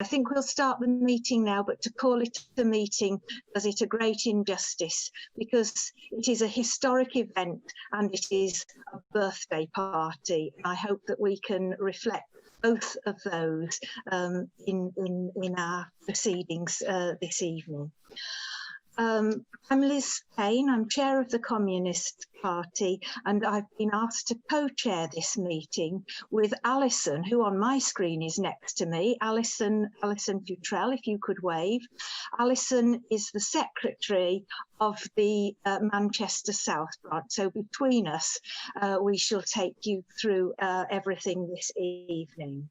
I think we'll start the meeting now, but to call it a meeting does it a great injustice, because it is a historic event and it is a birthday party. I hope that we can reflect both of those in our proceedings this evening. I'm Liz Payne, I'm chair of the Communist Party, and I've been asked to co-chair this meeting with Allison, who on my screen is next to me. Allison Fewtrell, if you could wave. Allison is the secretary of the Manchester South branch, so between us we shall take you through everything this evening.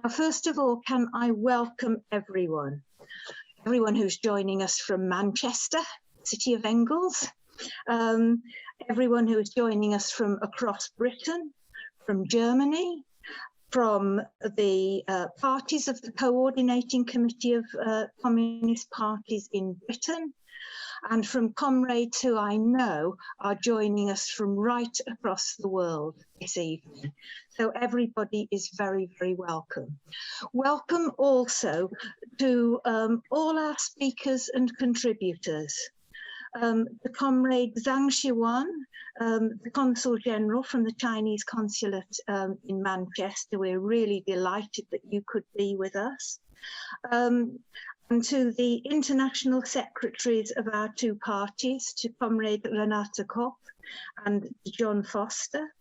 Now, first of all, can I welcome everyone who's joining us from Manchester, city of Engels, everyone who is joining us from across Britain, from Germany, from the parties of the Coordinating Committee of Communist Parties in Britain, and from comrades who I know are joining us from right across the world this evening. So everybody is very, very welcome. Welcome also to all our speakers and contributors. The comrade Zheng Xivuan, the Consul General from the Chinese Consulate in Manchester. We're really delighted that you could be with us. And to the international secretaries of our two parties, to Comrade Renate Koppe and John Foster,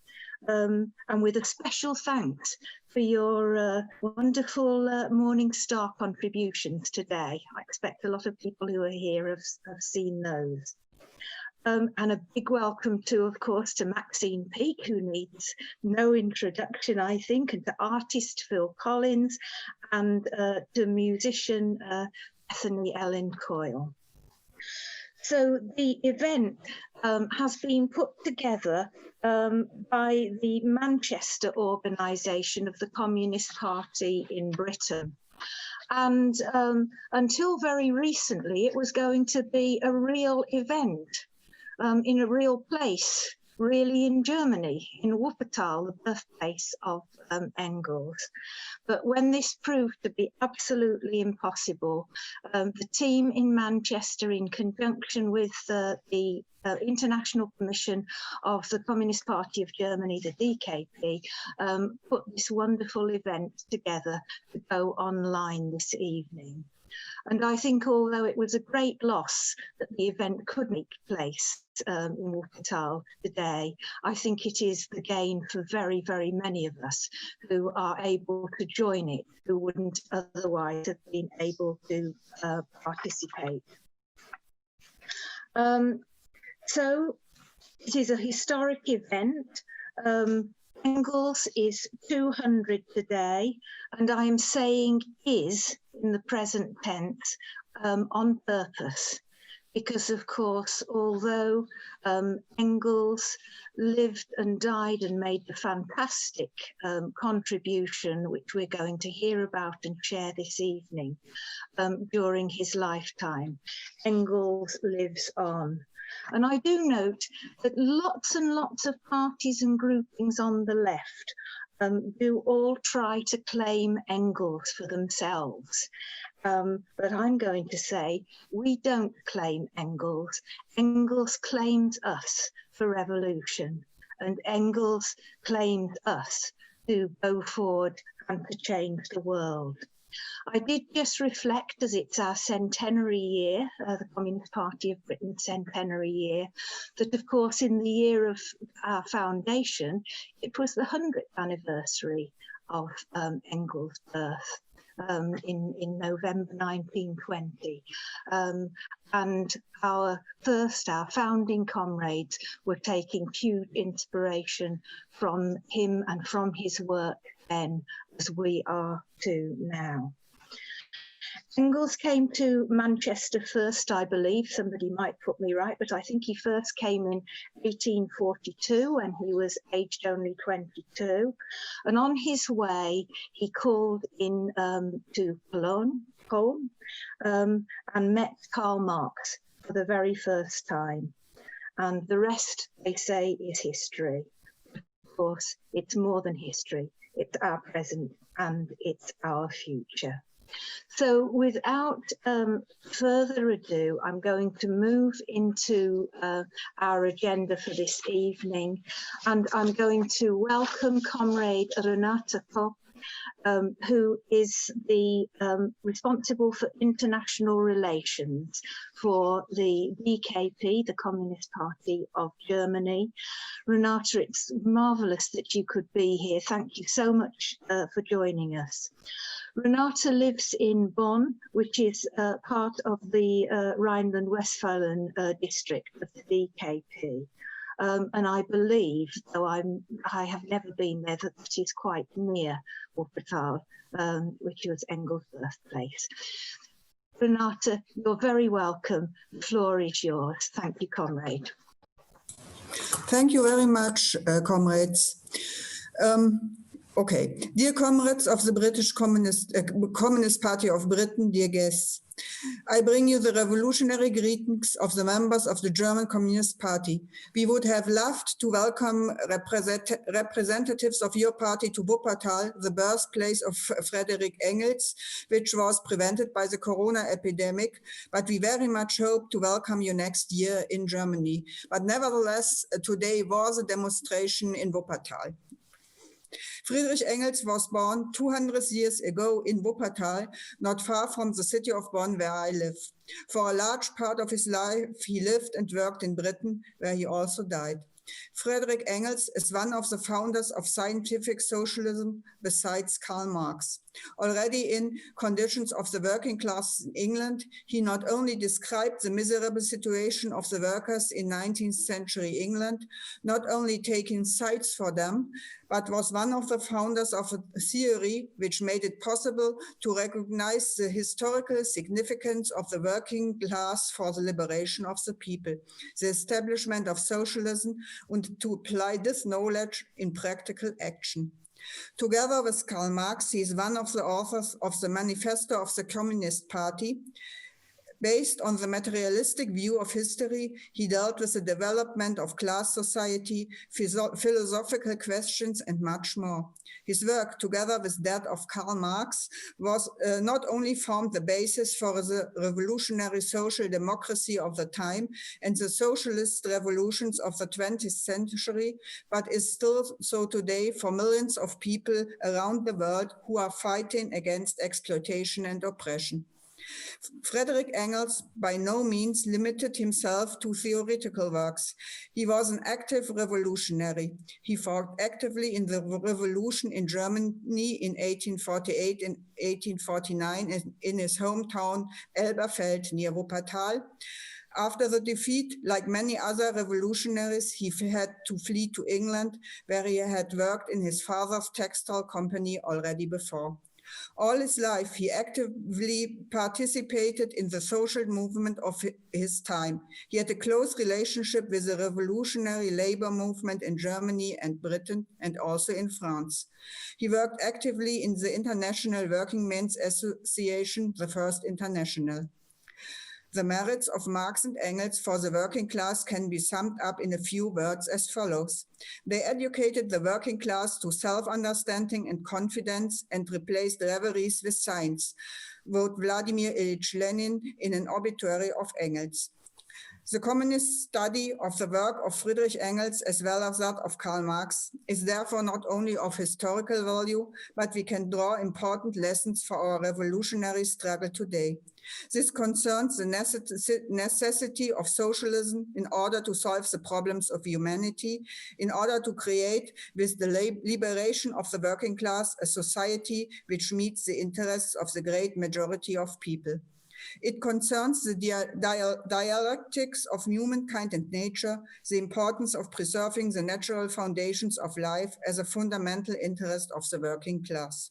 and with a special thanks for your wonderful Morning Star contributions today. I expect a lot of people who are here have seen those. And a big welcome to, of course, to Maxine Peake, who needs no introduction, I think, and to artist Phil Collins, and to musician Bethany Ellen Coyle. So the event has been put together by the Manchester organisation of the Communist Party in Britain. And until very recently, it was going to be a real event in a real place, really in Germany, in Wuppertal, the birthplace of Engels. But when this proved to be absolutely impossible, the team in Manchester, in conjunction with the International Commission of the Communist Party of Germany, the DKP, put this wonderful event together to go online this evening. And I think, although it was a great loss that the event could make place in Wuppertal today, I think it is the gain for very, very many of us who are able to join it, who wouldn't otherwise have been able to participate. So it is a historic event. Engels is 200 today, and I am saying is in the present tense on purpose, because of course, although Engels lived and died and made a fantastic contribution, which we're going to hear about and share this evening, during his lifetime, Engels lives on. And I do note that lots and lots of parties and groupings on the left do all try to claim Engels for themselves. But I'm going to say we don't claim Engels. Engels claims us for revolution, and Engels claims us to go forward and to change the world. I did just reflect, as it's our centenary year, the Communist Party of Britain's centenary year, that of course in the year of our foundation, it was the 100th anniversary of Engels' birth in November 1920. And our founding comrades were taking huge inspiration from him and from his work then, as we are too now. Engels came to Manchester first, I believe. Somebody might put me right, but I think he first came in 1842 when he was aged only 22. And on his way, he called in to Cologne and met Karl Marx for the very first time. And the rest, they say, is history. Of course, it's more than history. It's our present and it's our future. So without further ado, I'm going to move into our agenda for this evening, and I'm going to welcome Comrade Renate Koppe, who is the responsible for international relations for the BKP, the Communist Party of Germany. Renate, it's marvellous that you could be here. Thank you so much for joining us. Renate lives in Bonn, which is part of the Rhineland-Westphalen district of the BKP. And I believe, though I have never been there, that it is quite near Wuppertal, which was Engels' birthplace. Renate, you're very welcome. The floor is yours. Thank you, comrade. Thank you very much, comrades. Okay, dear comrades of the British Communist Party of Britain, dear guests, I bring you the revolutionary greetings of the members of the German Communist Party. We would have loved to welcome representatives of your party to Wuppertal, the birthplace of Friedrich Engels, which was prevented by the corona epidemic, but we very much hope to welcome you next year in Germany. But nevertheless, today was a demonstration in Wuppertal. Friedrich Engels was born 200 years ago in Wuppertal, not far from the city of Bonn, where I live. For a large part of his life, he lived and worked in Britain, where he also died. Friedrich Engels is one of the founders of scientific socialism besides Karl Marx. Already in Conditions of the Working Class in England, he not only described the miserable situation of the workers in 19th century England, not only taking sides for them, but was one of the founders of a theory which made it possible to recognize the historical significance of the working class for the liberation of the people, the establishment of socialism, and to apply this knowledge in practical action. Together with Karl Marx, he is one of the authors of the Manifesto of the Communist Party. Based on the materialistic view of history, he dealt with the development of class society, philosophical questions, and much more. His work, together with that of Karl Marx, was not only formed the basis for the revolutionary social democracy of the time and the socialist revolutions of the 20th century, but is still so today for millions of people around the world who are fighting against exploitation and oppression. Friedrich Engels by no means limited himself to theoretical works. He was an active revolutionary. He fought actively in the revolution in Germany in 1848 and 1849 in his hometown Elberfeld near Wuppertal. After the defeat, like many other revolutionaries, he had to flee to England, where he had worked in his father's textile company already before. All his life, he actively participated in the social movement of his time. He had a close relationship with the revolutionary labor movement in Germany and Britain, and also in France. He worked actively in the International Working Men's Association, the First International. The merits of Marx and Engels for the working class can be summed up in a few words as follows. They educated the working class to self-understanding and confidence and replaced reveries with science, wrote Vladimir Ilyich Lenin in an obituary of Engels. The communist study of the work of Friedrich Engels as well as that of Karl Marx is therefore not only of historical value, but we can draw important lessons for our revolutionary struggle today. This concerns the necessity of socialism in order to solve the problems of humanity, in order to create, with the liberation of the working class, a society which meets the interests of the great majority of people. It concerns the dialectics of humankind and nature, the importance of preserving the natural foundations of life as a fundamental interest of the working class.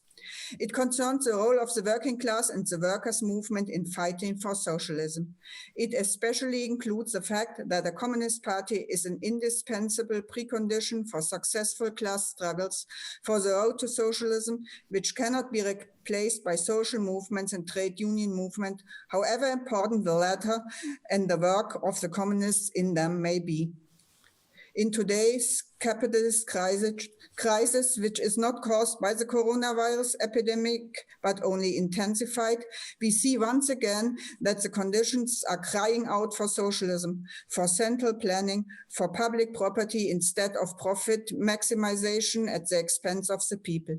It concerns the role of the working class and the workers' movement in fighting for socialism. It especially includes the fact that the Communist Party is an indispensable precondition for successful class struggles for the road to socialism, which cannot be replaced by social movements and trade union movement, however important the latter and the work of the communists in them may be. In today's capitalist crisis, which is not caused by the coronavirus epidemic, but only intensified, we see once again that the conditions are crying out for socialism, for central planning, for public property instead of profit maximization at the expense of the people.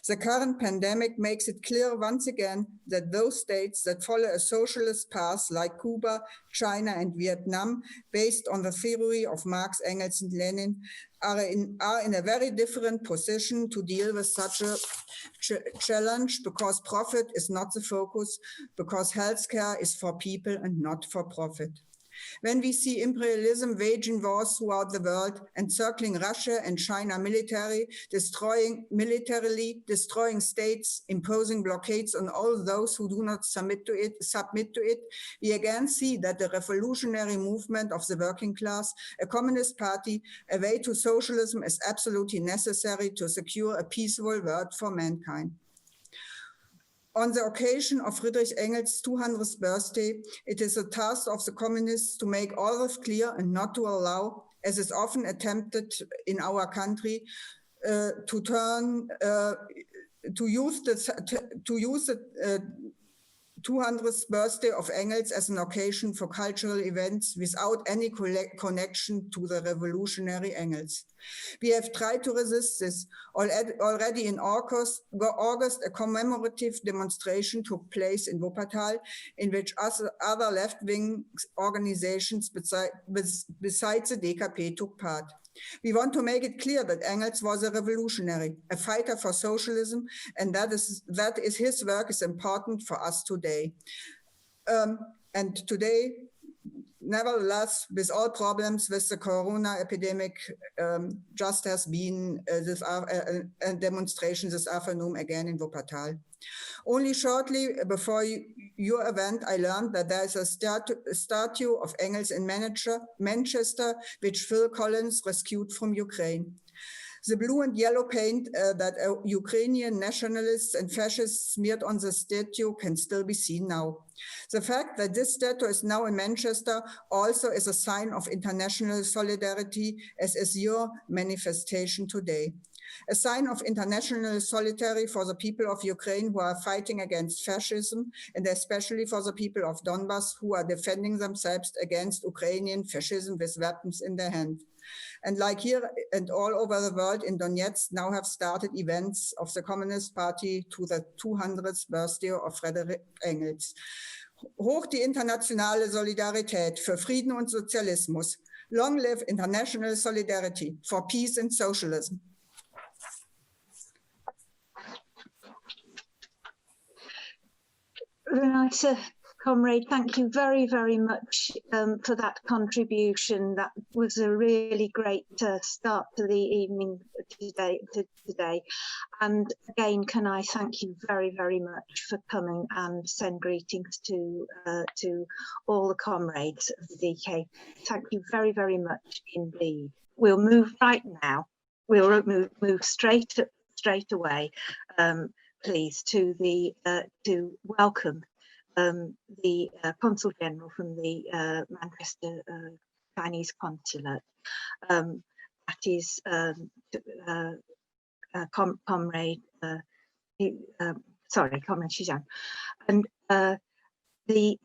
The current pandemic makes it clear once again that those states that follow a socialist path like Cuba, China, and Vietnam, based on the theory of Marx, Engels, and Lenin, are in a very different position to deal with such a challenge, because profit is not the focus, because healthcare is for people and not for profit. When we see imperialism waging wars throughout the world, encircling Russia and China militarily, destroying states, imposing blockades on all those who do not submit to it, we again see that the revolutionary movement of the working class, a communist party, a way to socialism is absolutely necessary to secure a peaceful world for mankind. On the occasion of Friedrich Engels' 200th birthday, it is a task of the communists to make all this clear and not to allow, as is often attempted in our country, to use the 200th birthday of Engels as an occasion for cultural events without any connection to the revolutionary Engels. We have tried to resist this. Already in August, a commemorative demonstration took place in Wuppertal, in which other left-wing organizations besides the DKP took part. We want to make it clear that Engels was a revolutionary, a fighter for socialism, and that his work is important for us today. And today, nevertheless, with all problems with the corona epidemic, just has been a demonstration this afternoon again in Wuppertal. Only shortly before your event, I learned that there is a statue of Engels in Manchester, which Phil Collins rescued from Ukraine. The blue and yellow paint that Ukrainian nationalists and fascists smeared on the statue can still be seen now. The fact that this statue is now in Manchester also is a sign of international solidarity, as is your manifestation today. A sign of international solidarity for the people of Ukraine who are fighting against fascism, and especially for the people of Donbass who are defending themselves against Ukrainian fascism with weapons in their hand. And like here and all over the world, in Donetsk now have started events of the Communist Party to the 200th birthday of Friedrich Engels. Hoch die internationale Solidarität für Frieden und Sozialismus. Long live international solidarity for peace and socialism. Renate, comrade, thank you very, very much for that contribution. That was a really great start to the evening today. And again, can I thank you very, very much for coming and send greetings to all the comrades of the DK. Thank you very, very much indeed. We'll move right now. We'll move straight away. Please, to welcome the Consul General from the Manchester Chinese Consulate. That is Comrade Xivuan. And the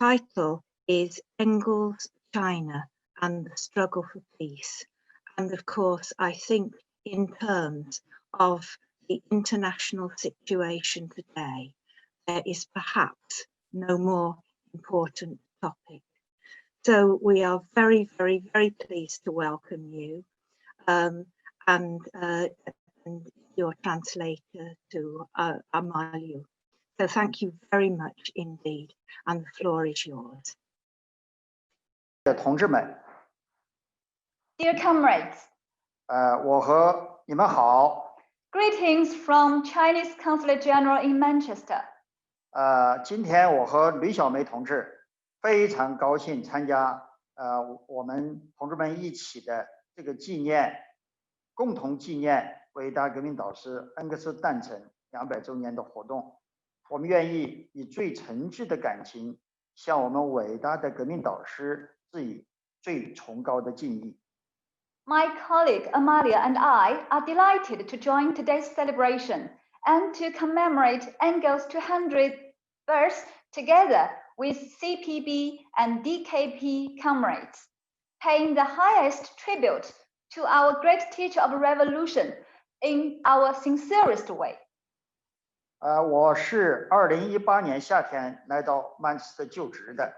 title is Engels, China and the Struggle for Peace. And of course, I think in terms of the international situation today, there is perhaps no more important topic. So we are very, very, very pleased to welcome you and your translator to Amalu. So thank you very much indeed, and the floor is yours. Dear comrades, 我和你们好。 greetings from Chinese Consulate General in Manchester. 今天我和吕小梅同志非常高兴参加我们同志们一起的这个共同纪念伟大革命导师恩格斯诞辰200周年的活动。我们愿意以最诚挚的感情向我们伟大的革命导师致以最崇高的敬意。My colleague Amalia and I are delighted to join today's celebration and to commemorate Engels' 200th birth together with CPB and DKP comrades, paying the highest tribute to our great teacher of revolution in our sincerest way. 我是2018年夏天来到曼彻斯特就职的。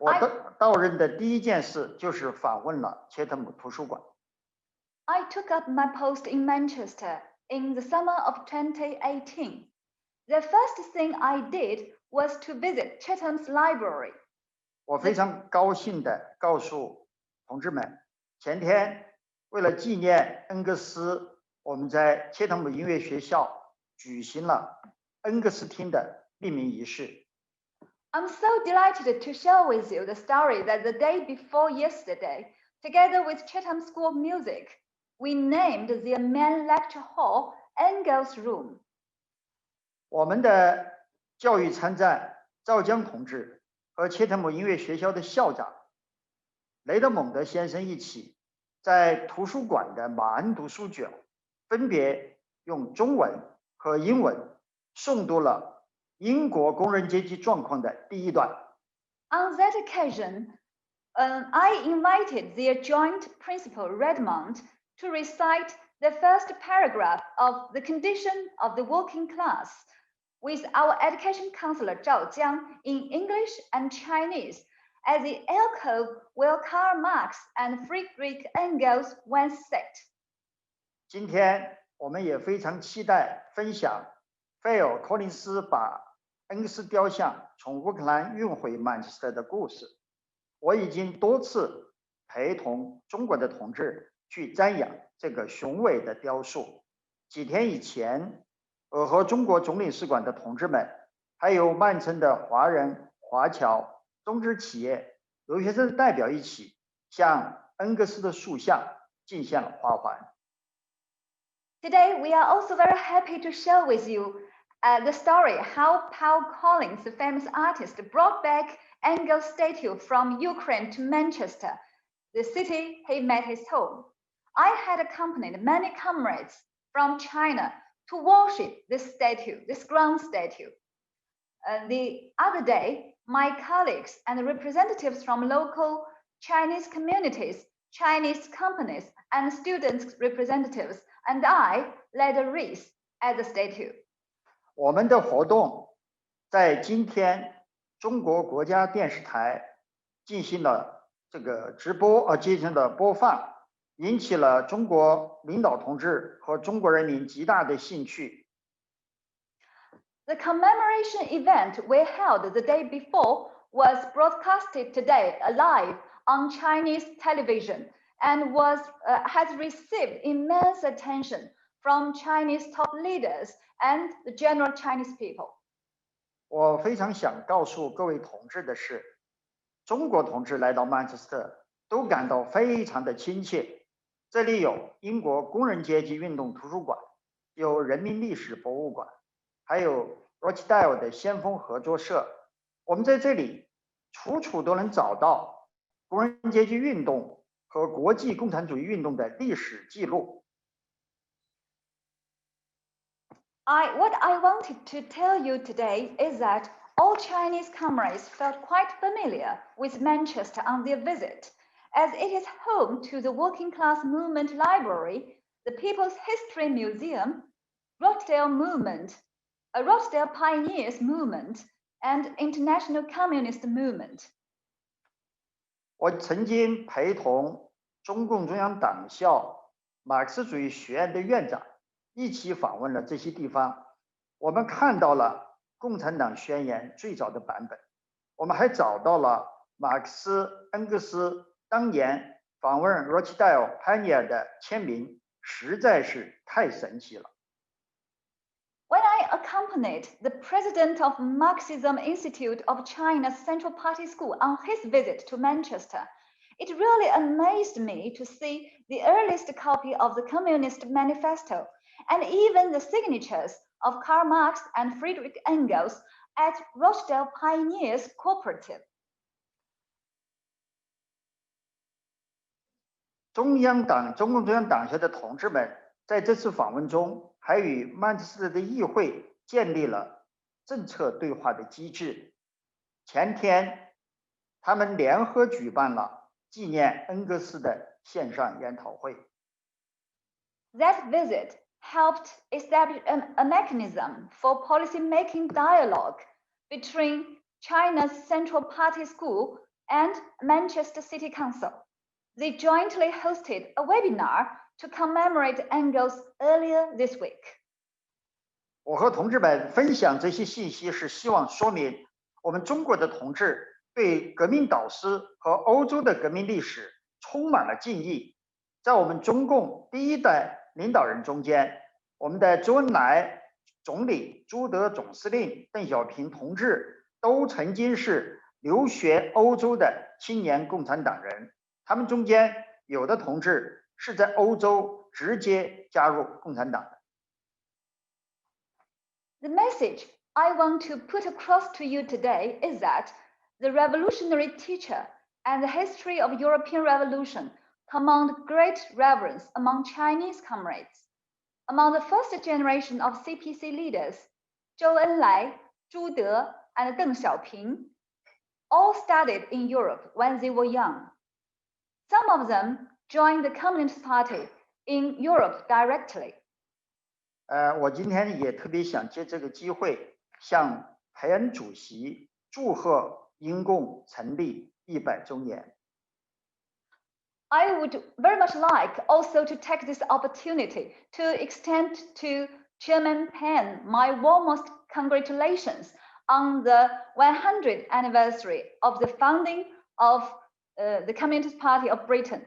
我到任的第一件事就是访问了切特姆图书馆。I took up my post in Manchester in the summer of 2018. The first thing I did was to visit Chetham's library. 我非常高兴地告诉同志们，前天为了纪念恩格斯，我们在切特姆音乐学校举行了恩格斯厅的命名仪式。I'm so delighted to share with you the story that the day before yesterday, together with Chatham School of Music, we named the main lecture hall Engels Room. 我们的教育参赞赵江同志和切特姆音乐学校的校长雷德蒙德先生一起，在图书馆的马恩读书卷分别用中文和英文诵读了英国工人阶级状况的第一段。On that occasion, I invited the adjoint principal Redmond to recite the first paragraph of The Condition of the Working Class with our education counselor Zhao Jiang in English and Chinese as the alcove where Karl Marx and Friedrich Engels once sat. 今天我们也非常期待分享费尔·柯林斯把恩格斯雕像从乌克兰运回曼彻斯特的故事。我已经多次陪同中国的同志去瞻仰这个雄伟的雕塑。几天以前，我和中国总领事馆的同志们，还有曼城的华人、华侨、中资企业、留学生代表一起，向恩格斯的塑像敬献了花环。Today, we are also very happy to share with you the story how Paul Collins, the famous artist, brought back Engels' statue from Ukraine to Manchester, the city he made his home. I had accompanied many comrades from China to worship this statue, this grand statue. The other day, my colleagues and representatives from local Chinese communities, Chinese companies, and students' representatives and I led a wreath at the statue. 我们的活动在今天中国国家电视台进行了这个直播，进行了播放，引起了中国领导同志和中国人民极大的兴趣。The commemoration event we held the day before was broadcasted today live on Chinese television and has received immense attention from Chinese top leaders and the general Chinese people. 我非常想告诉各位同志的是，中国同志来到曼彻斯特都感到非常的亲切。这里有英国工人阶级运动图书馆，有人民历史博物馆，还有 Rochdale 的先锋合作社。我们在这里处处都能找到工人阶级运动和国际共产主义运动的历史记录。What I wanted to tell you today is that all Chinese comrades felt quite familiar with Manchester on their visit, as it is home to the Working Class Movement Library, the People's History Museum, Rochdale Pioneers Movement, and International Communist Movement. 我曾经陪同中共中央党校马克思主义学院的院长一起访问了这些地方，我们看到了共产党宣言最早的版本，我们还找到了马克思、恩格斯当年访问 Rochdale Pioneer 的签名，实在是太神奇了。When I accompanied the president of Marxism Institute of China's Central Party School on his visit to Manchester, it really amazed me to see the earliest copy of the Communist Manifesto and even the signatures of Karl Marx and Friedrich Engels at Rochdale Pioneers Cooperative. 中共中央党校的同志们在这次访问中，还与曼彻斯特的议会建立了政策对话的机制。前天，他们联合举办了纪念恩格斯的线上研讨会。That visit helped establish a mechanism for policy-making dialogue between China's Central Party School and Manchester City Council. They jointly hosted a webinar to commemorate Engels earlier this week. 我和同志们分享这些信息，是希望说明我们中国的同志对革命导师和欧洲的革命历史充满了敬意。在我们中共第一代领导人中间，我们的周恩来总理、朱德总司令、邓小平同志都曾经是留学欧洲的青年共产党人，他们中间有的同志是在欧洲直接加入共产党的。The message I want to put across to you today is that the revolutionary teacher and the history of European revolution command great reverence among Chinese comrades. Among the first generation of CPC leaders, Zhou Enlai, Zhu De, and Deng Xiaoping all studied in Europe when they were young. Some of them joined the Communist Party in Europe directly. 我今天也特别想借这个机会向培恩主席祝贺英共成立100周年。I would very much like also to take this opportunity to extend to Chairman Payne my warmest congratulations on the 100th anniversary of the founding of the Communist Party of Britain.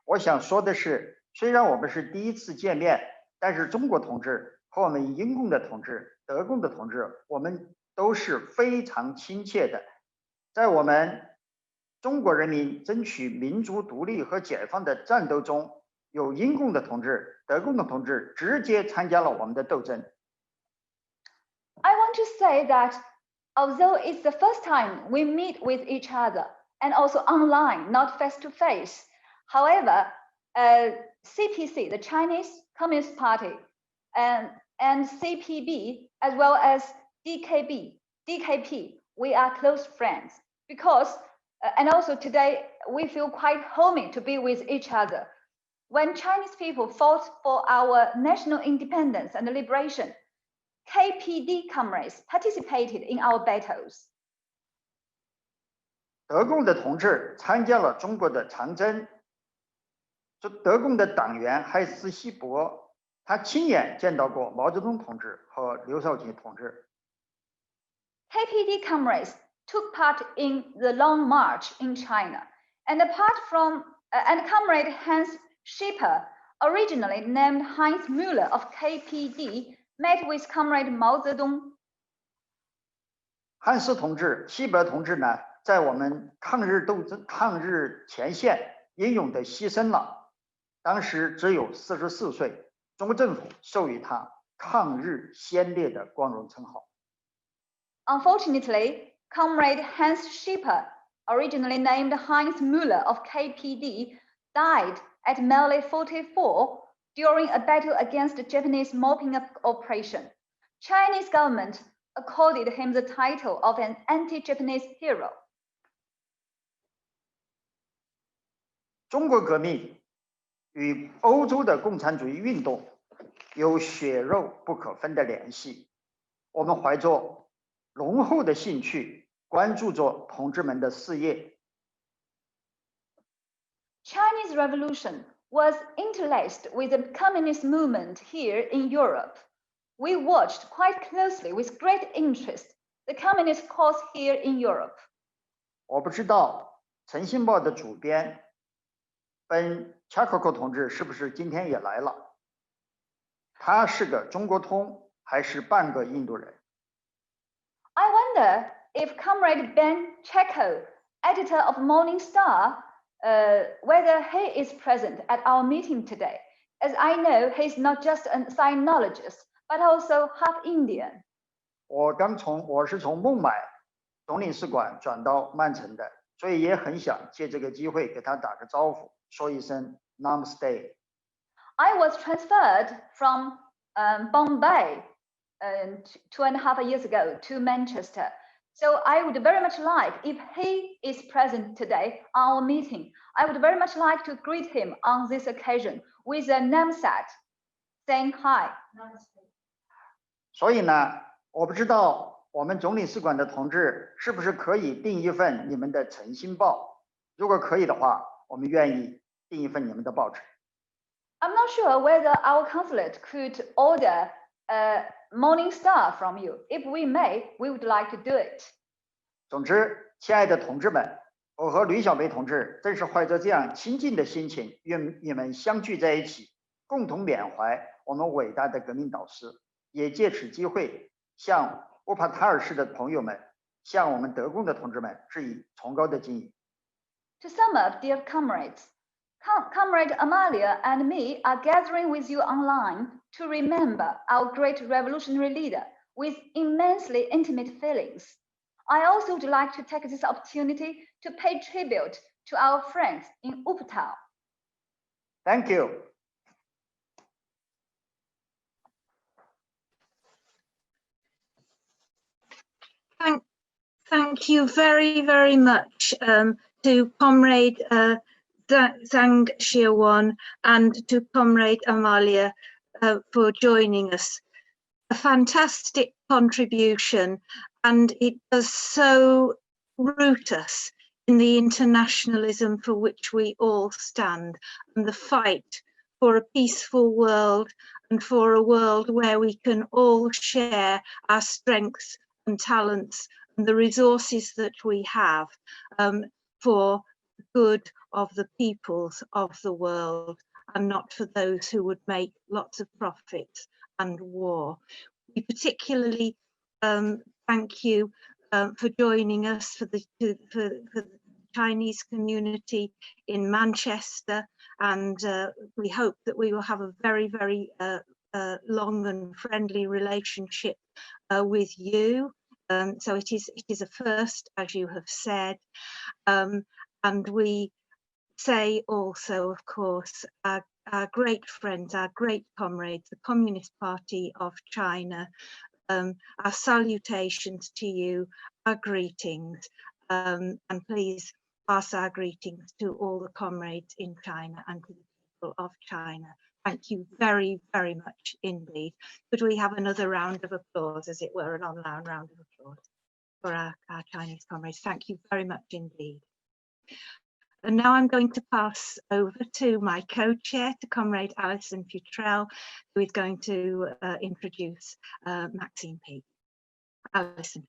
我想说的是，虽然我们是第一次见面，但是中国同志和我们英共的同志、德共的同志，我们都是非常亲切的。在我们中国人民争取民族独立和解放的战斗中，有英共的同志、德共的同志直接参加了我们的斗争。I want to say that although it's the first time we meet with each other and also online, not face to face, however, CPC, the Chinese Communist Party, and CPB, as well as DKP, we are close friends because, and also today, we feel quite homey to be with each other. When Chinese people fought for our national independence and liberation, KPD comrades participated in our battles. 德共的同志参加了中国的长征。德共的党员海斯希伯，他亲眼见到过毛泽东同志和刘少奇同志。KPD comrades took part in the Long March in China, and apart from and comrade Hans Schipper, originally named Heinz Müller of KPD, met with comrade Mao Zedong. 汉斯同志、希伯同志呢，在我们抗日前线英勇的牺牲了。当时只有44岁，中国政府授予他抗日先烈的光荣称号。Unfortunately, comrade Hans Schipper, originally named Heinz Müller of KPD, died at merely 44 during a battle against the Japanese mopping up operation. Chinese government accorded him the title of an anti-Japanese hero. 中国革命与欧洲的共产主义运动有血肉不可分的联系。我们怀着浓厚的兴趣，关注着同志们的事业。Chinese Revolution was interlaced with the communist movement here in Europe. We watched quite closely with great interest the communist cause here in Europe. 我不知道《晨星报》的主编本恰可可同志是不是今天也来了？他是个中国通还是半个印度人？ I wonder if Comrade Ben Cheko, editor of Morning Star, whether he is present at our meeting today, as I know he's not just a sinologist, but also half Indian. 我是从孟买总领事馆转到曼城的，所以也很想借这个机会给他打个招呼，说一声 Namaste。 I was transferred from Bombay 2.5 years ago to Manchester. So I would very much like, if he is present today on our meeting, I would very much like to greet him on this occasion with a namesat saying hi. 所以呢，我不知道我们总领事馆的同志是不是可以订一份你们的晨星报，如果可以的话，我们愿意订一份你们的报纸。I'm not sure whether our consulate could order a Morning Star from you. If we may, we would like to do it. 总之，亲爱的同志们，我和吕小梅同志正是怀着这样亲近的心情，与你们相聚在一起，共同缅怀我们伟大的革命导师，也借此机会向乌帕塔尔市的朋友们，向我们德共的同志们致以崇高的敬意。To sum up, dear comrades, Comrade Amalia and me are gathering with you online to remember our great revolutionary leader with immensely intimate feelings. I also would like to take this opportunity to pay tribute to our friends in Wuppertal. Thank you. Thank you very, very much to Comrade Zheng Xivuan and to Comrade Amalia for joining us. A fantastic contribution, and it does so root us in the internationalism for which we all stand, and the fight for a peaceful world and for a world where we can all share our strengths and talents and the resources that we have for the good of the peoples of the world, and not for those who would make lots of profits and war. We particularly thank you for joining us for the Chinese community in Manchester, and we hope that we will have a very, very long and friendly relationship with you. So it is a first, as you have said, and we say also, of course, our great friends, our great comrades, the Communist Party of China, our salutations to you, our greetings, and please pass our greetings to all the comrades in China and to the people of China. Thank you very, very much indeed. Could we have another round of applause, as it were, an online round of applause for our Chinese comrades? Thank you very much indeed. And now I'm going to pass over to my co-chair, to Comrade Allison Fewtrell, who is going to introduce Maxine Peake. Allison.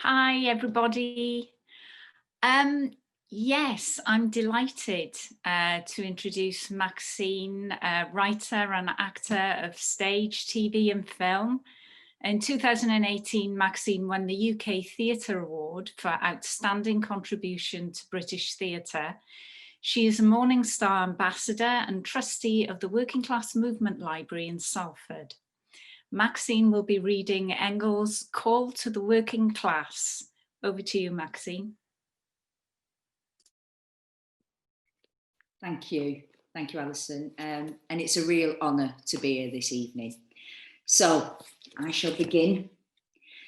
Hi, everybody. Yes, I'm delighted to introduce Maxine, writer and actor of stage, TV and film. In 2018, Maxine won the UK Theatre Award for Outstanding Contribution to British Theatre. She is a Morning Star Ambassador and trustee of the Working Class Movement Library in Salford. Maxine will be reading Engels' Call to the Working Class. Over to you, Maxine. Thank you, Alison. And it's a real honour to be here this evening. So I shall begin.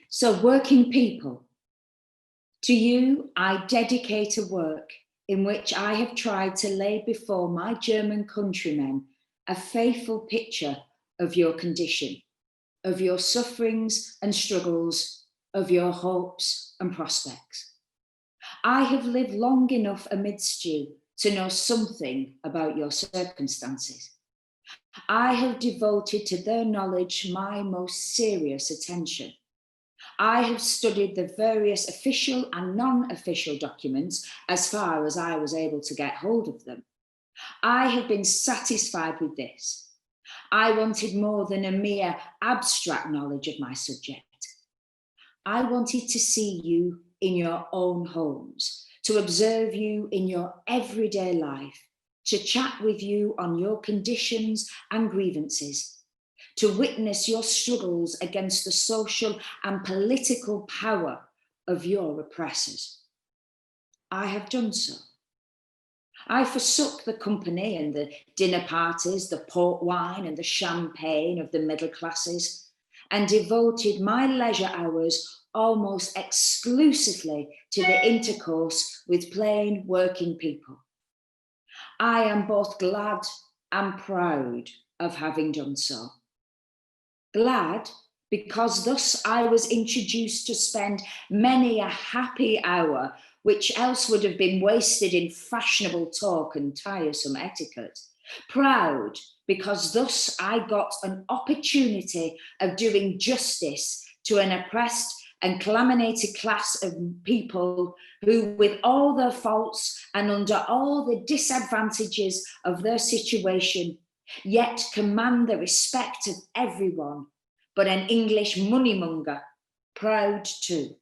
So, working people, to you I dedicate a work in which I have tried to lay before my German countrymen a faithful picture of your condition, of your sufferings and struggles, of your hopes and prospects. I have lived long enough amidst you to know something about your circumstances. I have devoted to their knowledge my most serious attention. I have studied the various official and non-official documents as far as I was able to get hold of them. I have been satisfied with this. I wanted more than a mere abstract knowledge of my subject. I wanted to see you in your own homes, to observe you in your everyday life, to chat with you on your conditions and grievances, to witness your struggles against the social and political power of your oppressors. I have done so. I forsook the company and the dinner parties, the port wine and the champagne of the middle classes, and devoted my leisure hours almost exclusively to the intercourse with plain working people. I am both glad and proud of having done so. Glad because thus I was introduced to spend many a happy hour which else would have been wasted in fashionable talk and tiresome etiquette. Proud because thus I got an opportunity of doing justice to an oppressed and calumniated class of people who, with all their faults and under all the disadvantages of their situation, yet command the respect of everyone, but an English moneymonger, proud too,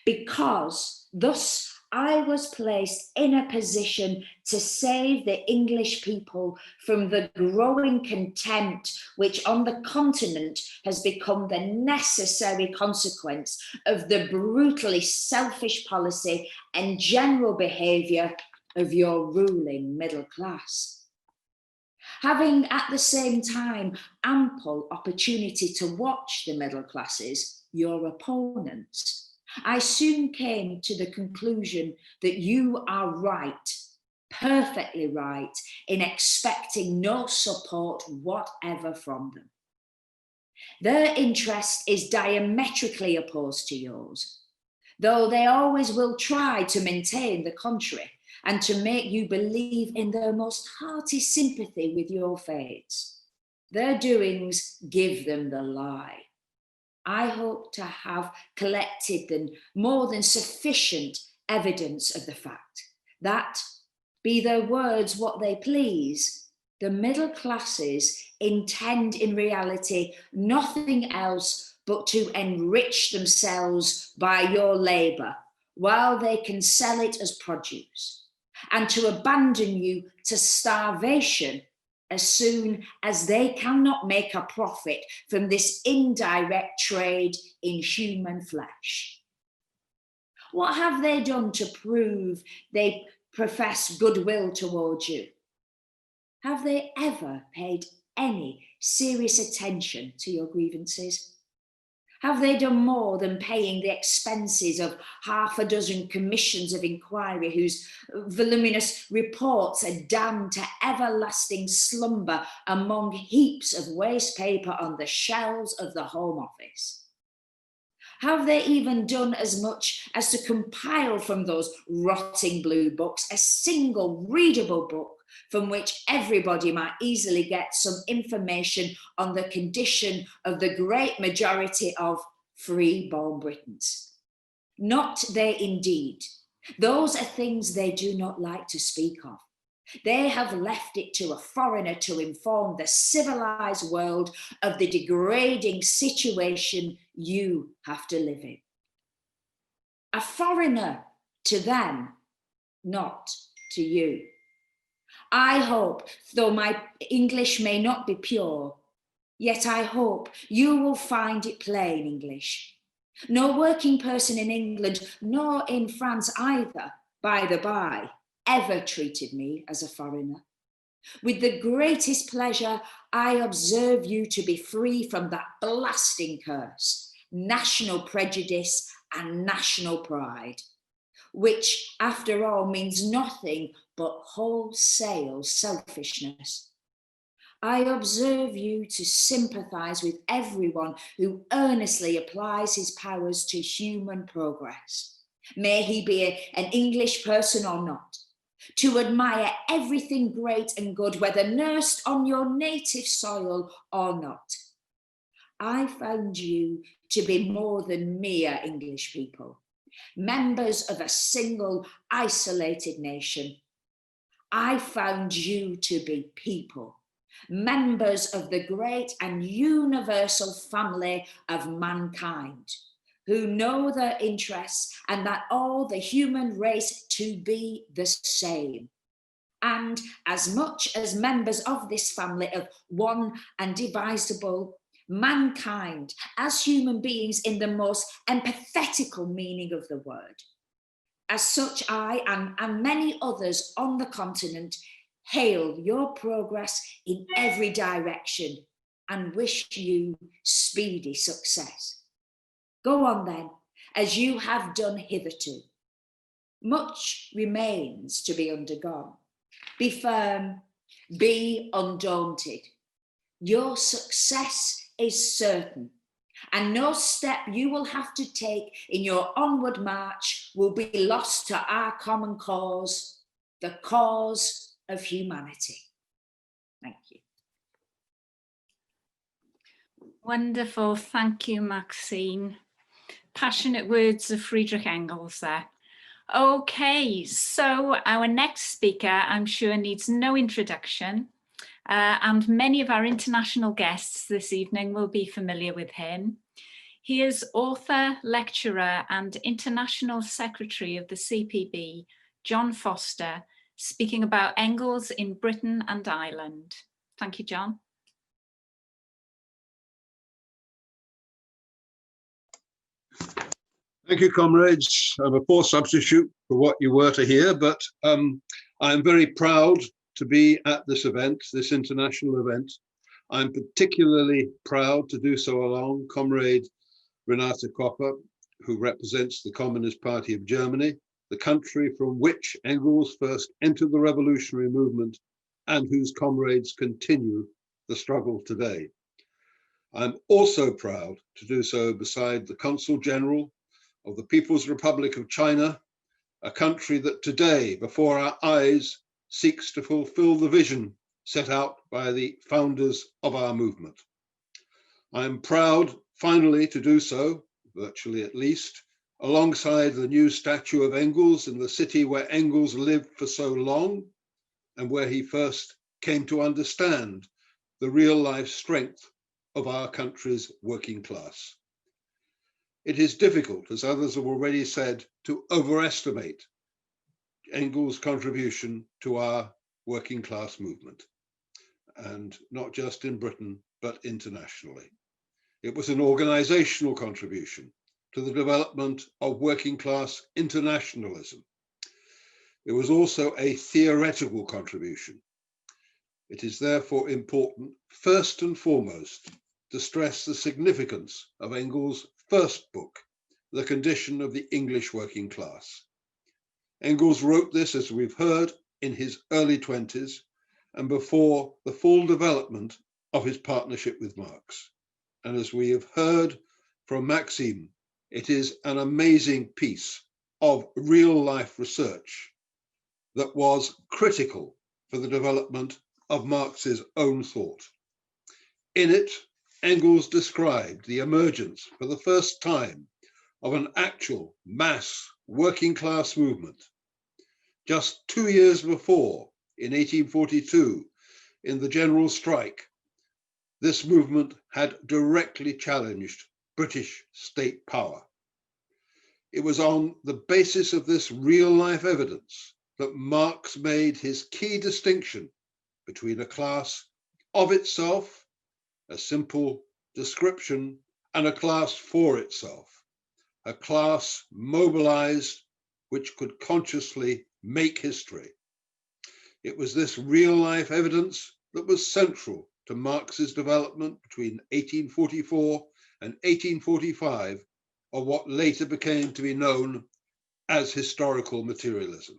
because thus I was placed in a position to save the English people from the growing contempt which on the continent has become the necessary consequence of the brutally selfish policy and general behaviour of your ruling middle class. Having at the same time ample opportunity to watch the middle classes, your opponents, I soon came to the conclusion that you are right, perfectly right, in expecting no support whatever from them. Their interest is diametrically opposed to yours, though they always will try to maintain the contrary and to make you believe in their most hearty sympathy with your fates. Their doings give them the lie. I hope to have collected more than sufficient evidence of the fact that, be their words what they please, the middle classes intend in reality nothing else but to enrich themselves by your labour while they can sell it as produce, and to abandon you to starvation as soon as they cannot make a profit from this indirect trade in human flesh. What have they done to prove they profess goodwill towards you? Have they ever paid any serious attention to your grievances? Have they done more than paying the expenses of half a dozen commissions of inquiry whose voluminous reports are damned to everlasting slumber among heaps of waste paper on the shelves of the Home Office? Have they even done as much as to compile from those rotting blue books a single readable book from which everybody might easily get some information on the condition of the great majority of free-born Britons? Not they indeed. Those are things they do not like to speak of. They have left it to a foreigner to inform the civilized world of the degrading situation you have to live in. A foreigner to them, not to you. I hope, though my English may not be pure, yet I hope you will find it plain English. No working person in England, nor in France either, by the by, ever treated me as a foreigner. With the greatest pleasure, I observe you to be free from that blasting curse, national prejudice and national pride, which, after all, means nothing but wholesale selfishness. I observe you to sympathise with everyone who earnestly applies his powers to human progress, may he be an English person or not, to admire everything great and good, whether nursed on your native soil or not. I found you to be more than mere English people, members of a single isolated nation. I found you to be people, members of the great and universal family of mankind, who know their interests and that all the human race to be the same. And as much as members of this family of one and indivisible, mankind as human beings in the most empathetical meaning of the word. As such, I and many others on the continent hail your progress in every direction and wish you speedy success. Go on then, as you have done hitherto. Much remains to be undergone. Be firm, be undaunted. Your success is certain, and no step you will have to take in your onward march will be lost to our common cause, the cause of humanity. Thank you. Wonderful. Thank you, Maxine. Passionate words of Friedrich Engels there. Okay, so our next speaker, I'm sure, needs no introduction. And many of our international guests this evening will be familiar with him. He is author, lecturer, and international secretary of the CPB, John Foster, speaking about Engels in Britain and Ireland. Thank you, John. Thank you, comrades. I'm a poor substitute for what you were to hear, but I'm very proud to be at this event, this international event. I'm particularly proud to do so along Comrade Renate Koppe, who represents the Communist Party of Germany, the country from which Engels first entered the revolutionary movement and whose comrades continue the struggle today. I'm also proud to do so beside the Consul General of the People's Republic of China, a country that today, before our eyes, seeks to fulfill the vision set out by the founders of our movement. I'm proud, finally, to do so, virtually at least, alongside the new statue of Engels in the city where Engels lived for so long and where he first came to understand the real-life strength of our country's working class. It is difficult, as others have already said, to overestimate Engels' contribution to our working class movement, and not just in Britain, but internationally. It was an organizational contribution to the development of working class internationalism. It was also a theoretical contribution. It is therefore important, first and foremost, to stress the significance of Engels' first book, The Condition of the English Working Class. Engels wrote this, as we've heard, in his early 20s and before the full development of his partnership with Marx. And as we have heard from Maxime, it is an amazing piece of real-life research that was critical for the development of Marx's own thought. In it, Engels described the emergence for the first time of an actual mass working class movement. Just 2 years before, in 1842, in the general strike, this movement had directly challenged British state power. It was on the basis of this real-life evidence that Marx made his key distinction between a class of itself, a simple description, and a class for itself, a class mobilized which could consciously make history. It was this real-life evidence that was central to Marx's development between 1844 and 1845 of what later became to be known as historical materialism.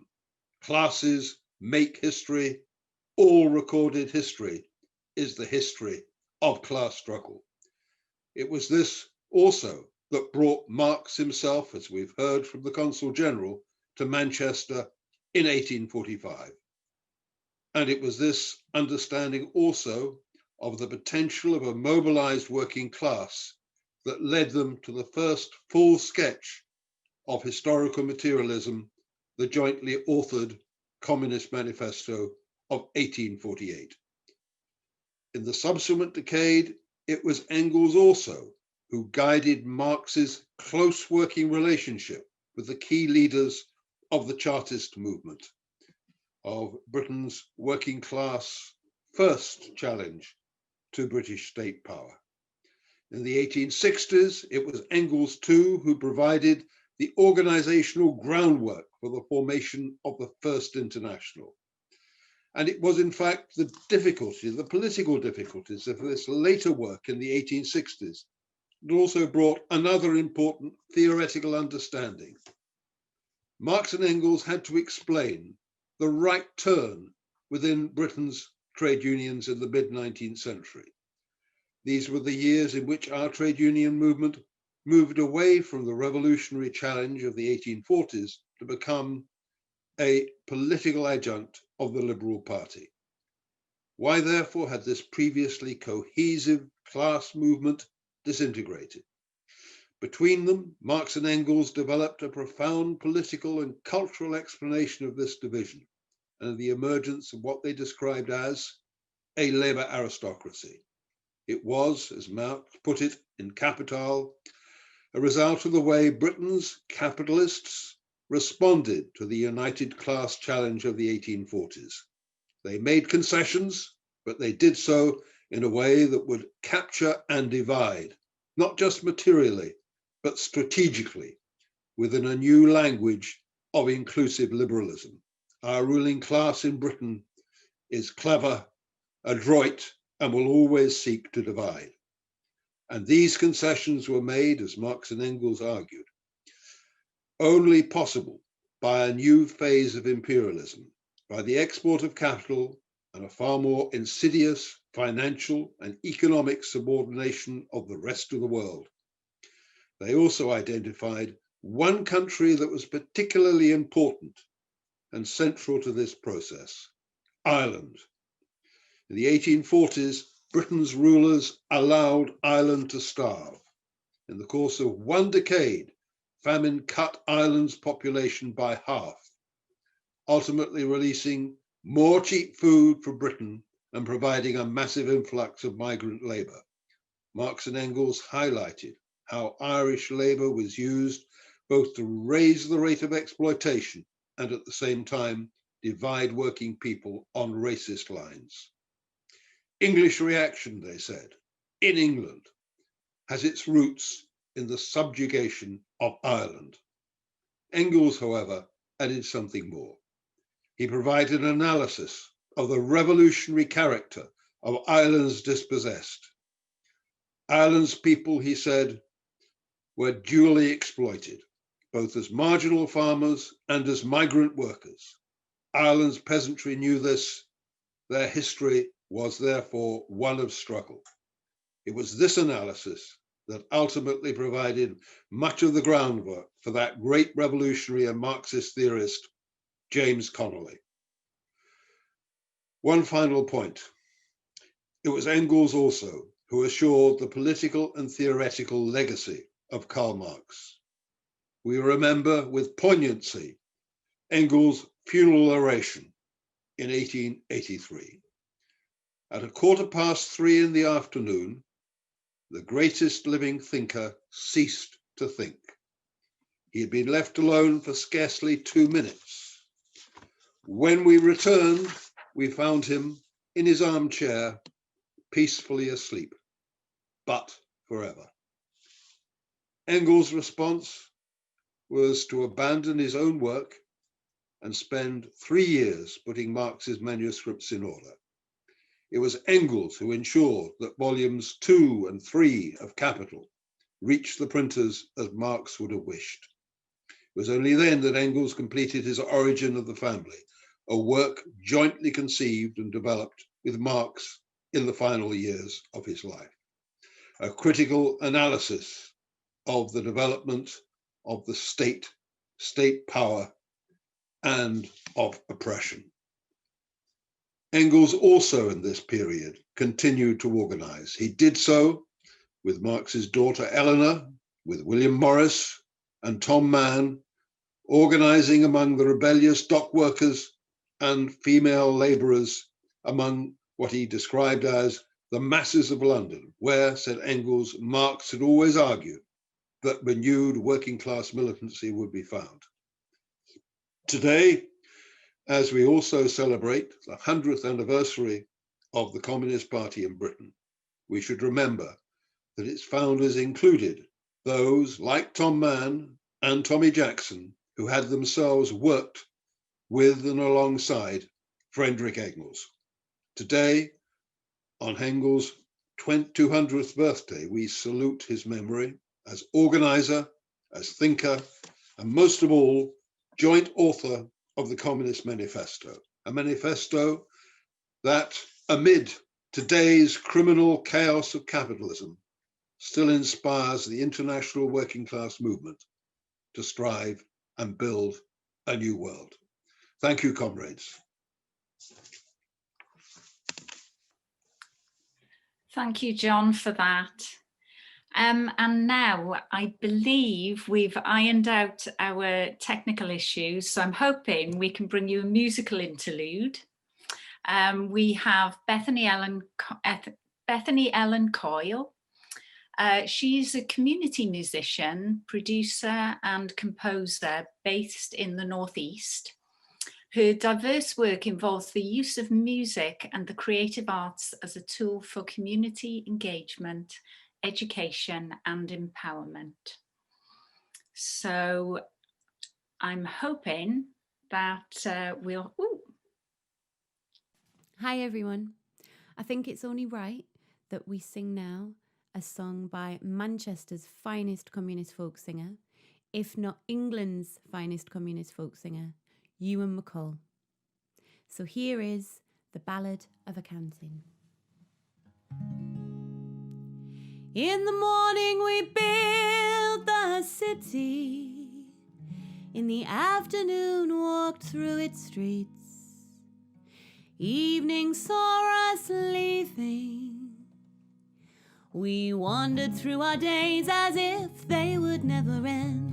Classes make history, all recorded history is the history of class struggle. It was this also that brought Marx himself, as we've heard from the Consul General, to Manchester in 1845. And it was this understanding also of the potential of a mobilized working class that led them to the first full sketch of historical materialism, the jointly authored Communist Manifesto of 1848. In the subsequent decade, it was Engels also who guided Marx's close working relationship with the key leaders of the Chartist movement, of Britain's working class first challenge to British state power. In the 1860s, it was Engels too who provided the organizational groundwork for the formation of the First International. And it was in fact the difficulties, the political difficulties of this later work in the 1860s that also brought another important theoretical understanding. Marx and Engels had to explain the right turn within Britain's trade unions in the mid-19th century. These were the years in which our trade union movement moved away from the revolutionary challenge of the 1840s to become a political adjunct of the Liberal Party. Why, therefore, had this previously cohesive class movement disintegrated? Between them, Marx and Engels developed a profound political and cultural explanation of this division and of the emergence of what they described as a labor aristocracy. It was, as Marx put it in Capital, a result of the way Britain's capitalists responded to the united class challenge of the 1840s. They made concessions, but they did so in a way that would capture and divide, not just materially, but strategically, within a new language of inclusive liberalism. Our ruling class in Britain is clever, adroit, and will always seek to divide. And these concessions were made, as Marx and Engels argued, only possible by a new phase of imperialism, by the export of capital and a far more insidious financial and economic subordination of the rest of the world. They also identified one country that was particularly important and central to this process, Ireland. In the 1840s, Britain's rulers allowed Ireland to starve. In the course of one decade, famine cut Ireland's population by half, ultimately releasing more cheap food for Britain and providing a massive influx of migrant labor. Marx and Engels highlighted how Irish labor was used both to raise the rate of exploitation and at the same time divide working people on racist lines. English reaction, they said, in England, has its roots in the subjugation of Ireland. Engels, however, added something more. He provided an analysis of the revolutionary character of Ireland's dispossessed. Ireland's people, he said, were duly exploited, both as marginal farmers and as migrant workers. Ireland's peasantry knew this. Their history was therefore one of struggle. It was this analysis that ultimately provided much of the groundwork for that great revolutionary and Marxist theorist, James Connolly. One final point. It was Engels also who assured the political and theoretical legacy of Karl Marx. We remember with poignancy Engels' funeral oration in 1883. At 3:15 in the afternoon, the greatest living thinker ceased to think. He had been left alone for scarcely 2 minutes. When we returned, we found him in his armchair, peacefully asleep, but forever. Engels' response was to abandon his own work and spend 3 years putting Marx's manuscripts in order. It was Engels who ensured that volumes 2 and 3 of Capital reached the printers as Marx would have wished. It was only then that Engels completed his Origin of the Family, a work jointly conceived and developed with Marx in the final years of his life. A critical analysis of the development of the state power, and of oppression. Engels also in this period continued to organize. He did so with Marx's daughter Eleanor, with William Morris and Tom Mann, organizing among the rebellious dock workers and female laborers among what he described as the masses of London, where, said Engels, Marx had always argued that renewed working class militancy would be found. Today, as we also celebrate the 100th anniversary of the Communist Party in Britain, we should remember that its founders included those like Tom Mann and Tommy Jackson, who had themselves worked with and alongside Friedrich Engels. Today, on Engels' 200th birthday, we salute his memory as organizer, as thinker, and most of all, joint author of the Communist Manifesto, a manifesto that, amid today's criminal chaos of capitalism, still inspires the international working class movement to strive and build a new world. Thank you, comrades. Thank you, John, for that. And now I believe we've ironed out our technical issues, so I'm hoping we can bring you a musical interlude. We have Bethany Ellen Coyle. She's a community musician, producer and composer based in the Northeast. Her diverse work involves the use of music and the creative arts as a tool for community engagement, education and empowerment. So I'm hoping that we'll... Ooh. Hi everyone. I think it's only right that we sing now a song by Manchester's finest communist folk singer, if not England's finest communist folk singer, Xivuan McCall. So here is the Ballad of a Canteen. In the morning we built the city, in the afternoon walked through its streets. Evening saw us leaving. We wandered through our days as if they would never end.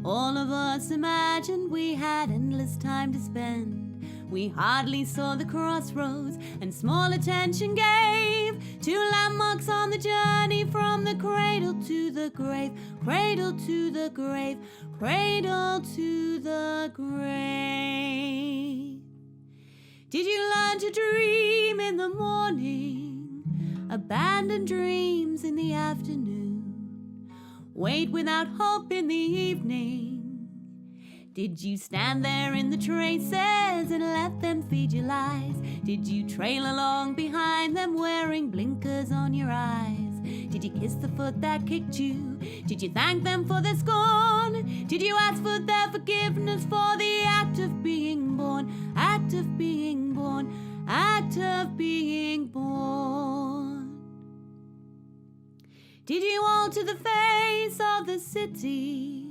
All of us imagined we had endless time to spend. We hardly saw the crossroads and small attention gave to landmarks on the journey from the cradle to the grave, cradle to the grave, cradle to the grave. Did you learn to dream in the morning, abandon dreams in the afternoon, wait without hope in the evening? Did you stand there in the traces and let them feed you lies? Did you trail along behind them wearing blinkers on your eyes? Did you kiss the foot that kicked you? Did you thank them for their scorn? Did you ask for their forgiveness for the act of being born? Act of being born, act of being born. Did you alter the face of the city?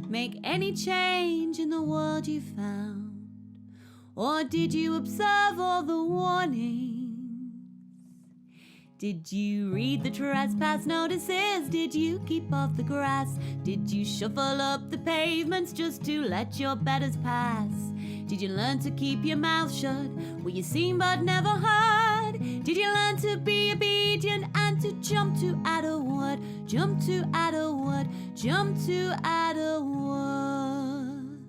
Make any change in the world you found? Or did you observe all the warnings? Did you read the trespass notices? Did you keep off the grass? Did you shuffle up the pavements just to let your betters pass? Did you learn to keep your mouth shut? Were you seen but never heard? Did you learn to be obedient and to jump to add a word? Jump to add a word, jump to add a word.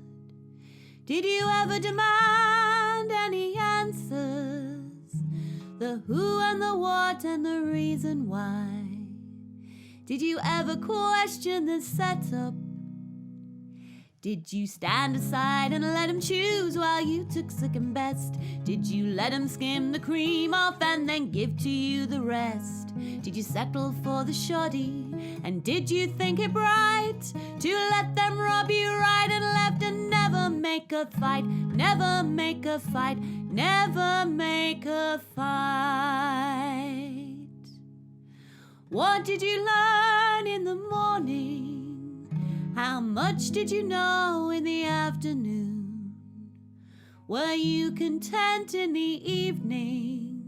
Did you ever demand any answers? The who and the what and the reason why? Did you ever question the setup? Did you stand aside and let him choose while you took second best? Did you let him skim the cream off and then give to you the rest? Did you settle for the shoddy? And did you think it right to let them rob you right and left and never make a fight? Never make a fight, never make a fight. What did you learn in the morning? How much did you know in the afternoon? Were you content in the evening?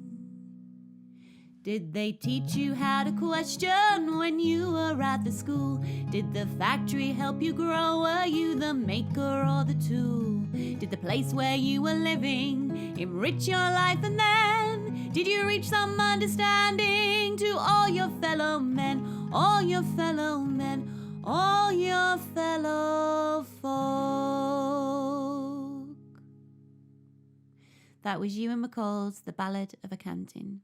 Did they teach you how to question when you were at the school? Did the factory help you grow? Were you the maker or the tool? Did the place where you were living enrich your life? And then did you reach some understanding to all your fellow men, all your fellow men, all your fellow folk? That was Xivuan McCall's The Ballad of a Canteen.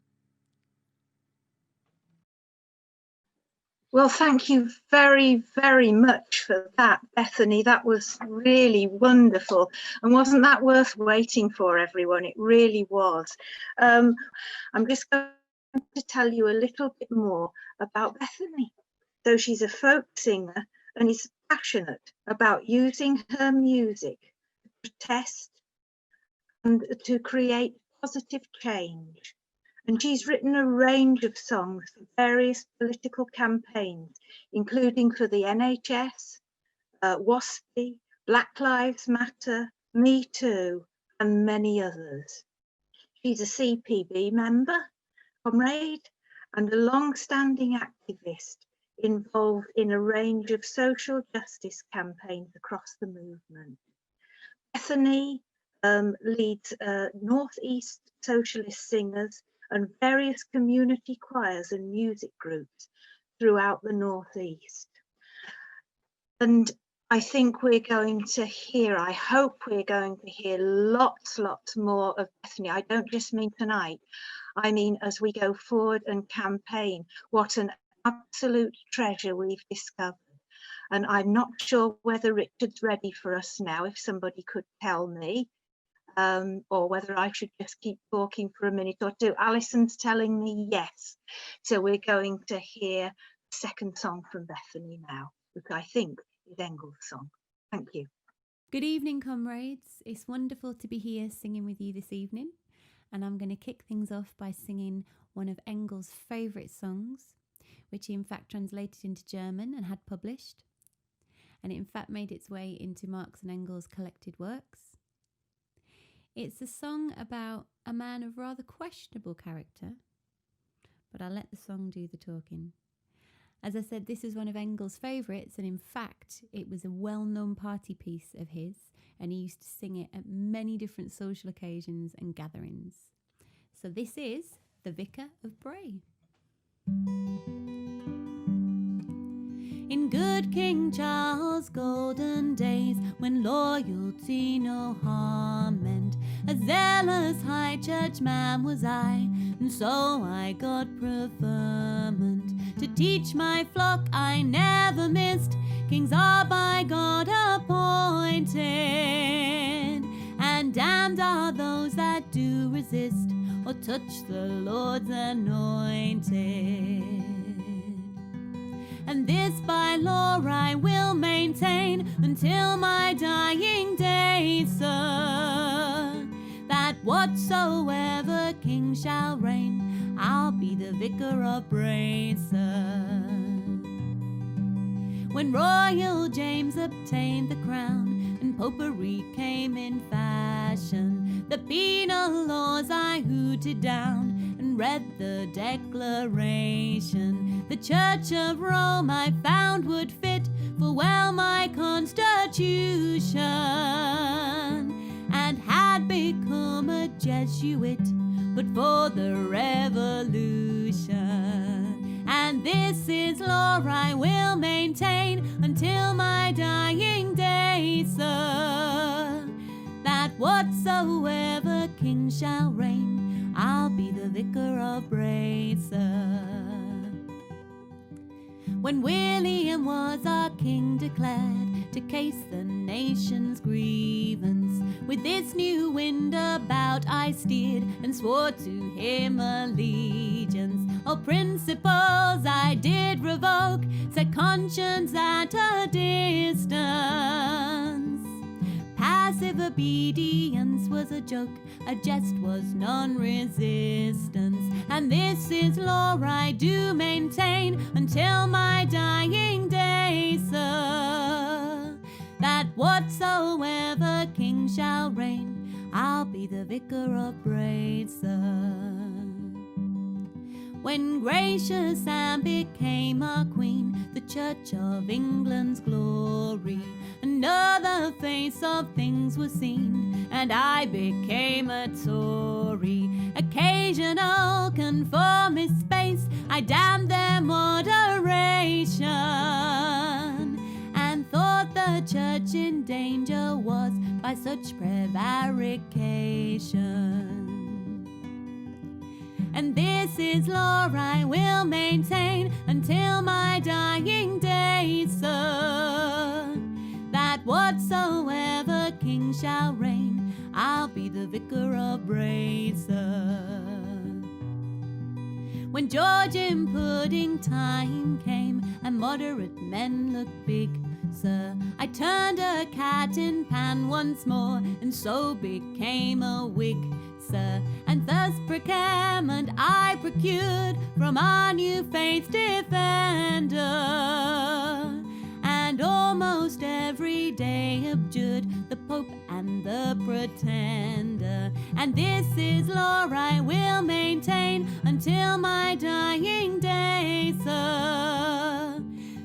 Well, thank you very, very much for that, Bethany. That was really wonderful. And wasn't that worth waiting for, everyone? It really was. I'm just going to tell you a little bit more about Bethany. So she's a folk singer and is passionate about using her music to protest and to create positive change. And she's written a range of songs for various political campaigns, including for the NHS, WASPI, Black Lives Matter, Me Too, and many others. She's a CPB member, comrade, and a long-standing activist involved in a range of social justice campaigns across the movement. Bethany leads Northeast Socialist Singers and various community choirs and music groups throughout the Northeast. And I think we're going to hear, I hope we're going to hear lots more of Bethany. I don't just mean tonight, I mean as we go forward and campaign. What an absolute treasure we've discovered. And I'm not sure whether Richard's ready for us now, if somebody could tell me. Or whether I should just keep talking for a minute or two. Alison's telling me yes. So we're going to hear the second song from Bethany now, which I think is Engels' song. Thank you. Good evening, comrades. It's wonderful to be here singing with you this evening. And I'm going to kick things off by singing one of Engels' favourite songs, which he in fact translated into German and had published. And it in fact made its way into Marx and Engels' collected works. It's a song about a man of rather questionable character, but I'll let the song do the talking. As I said, this is one of Engels' favourites, and in fact, it was a well-known party piece of his, and he used to sing it at many different social occasions and gatherings. So this is The Vicar of Bray. In good King Charles' golden days, when loyalty no harm meant, a zealous high church man was I, and so I got preferment. To teach my flock I never missed, kings are by God appointed, and damned are those that do resist, or touch the Lord's anointed. And this by law I will maintain until my dying day, sir, that whatsoever king shall reign, I'll be the vicar of Bray, sir. When royal James obtained the crown and popery came in fashion, the penal laws I hooted down and read the Declaration. The Church of Rome I found would fit full well my constitution, and had become a Jesuit but for the revolution. And this is law I will maintain until my dying day, sir, that whatsoever king shall reign, I'll be the vicar of Bray, sir. When William was our king declared to case the nation's grievance, with this new wind about I steered and swore to him allegiance. All principles I did revoke, set conscience at a distance. Passive obedience was a joke, a jest was non-resistance. And this is law I do maintain until my dying day, sir, that whatsoever king shall reign, I'll be the vicar of Bray, sir. When gracious Anne became a queen, the Church of England's glory, another face of things was seen, and I became a Tory. Occasional conformist space, I damned their moderation, and thought the Church in danger was by such prevarication. And this is law I will maintain until my dying day, sir, that whatsoever king shall reign, I'll be the vicar of Bray, sir. When George in pudding time came and moderate men looked big, sir, I turned a cat in pan once more and so became a Whig, sir. And thus procurement I procured from our new faith defender, and almost every day abjured the Pope and the Pretender. And this is law I will maintain until my dying day, sir,